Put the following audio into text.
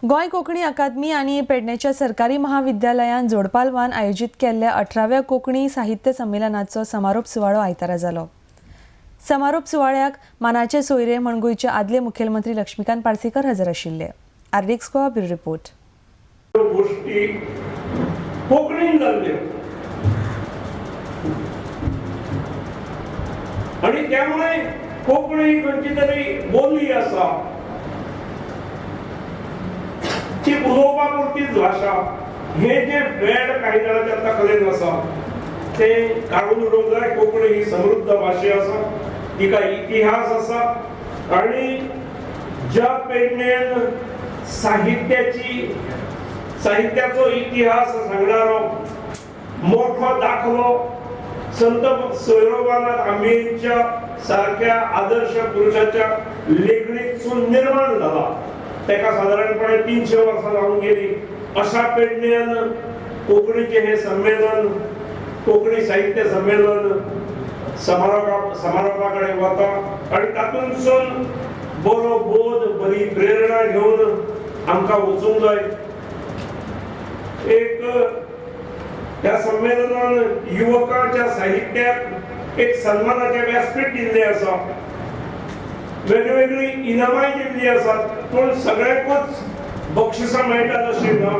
गोय कोंकणी अकादमी आणि पेडणेच्या सरकारी महाविद्यालयान जोडपालवान आयोजित केल्ल्या 18व्या कोंकणी साहित्य संमेलनाचो समारोप सुवाळो आयतारा जालो। समारोप सुवाळ्याक मानाचे सोयरे म्हण गोयचे आदले मुखेलमंत्री लक्ष्मीकांत पार्सेकर हजर आशिल्ले। आर्डिक्स गोवा ब्युरो रिपोर्ट। गोष्टी कोंकणीन जाल्ल्यो आणि त्यामुळे कोंकणी खंयची तरी बोली आसा ती उलोवपा पुरतीच भाषा हे जे वेड काही जाणांच्या तकलेन आसा ते काढून उडोवंक जाय। कोंकणी ही समृद्ध भाषा आसा, तिका इतिहास आसा आणि ज्या पेडणेन साहित्याचो इतिहास सांगणारो मोठो दाखलो संत सोयरोबानाथ आंबेच्या सारख्या आदर्श पुरुषाच्या लेखणीतून निर्माण झाला। तेका साधारणपणे 300 वर्सां जावन गेली। अशा पेडणेन कोंकणीचे हे संमेलन, कोंकणी साहित्य संमेलन समारोपाकडे वता आणि तातूंतसून बरो बोध, बरी प्रेरणा घेऊन आमकां वचूंक जाय। एक ह्या संमेलनान युवकांच्या साहित्याक एक सन्मानाचे व्यासपीठ दिल्ले आसा, वेगवेगळी इनामाय दिल्ली आसात, पूण सगळ्यांकूच बक्षिसां मेळटात अशी ना।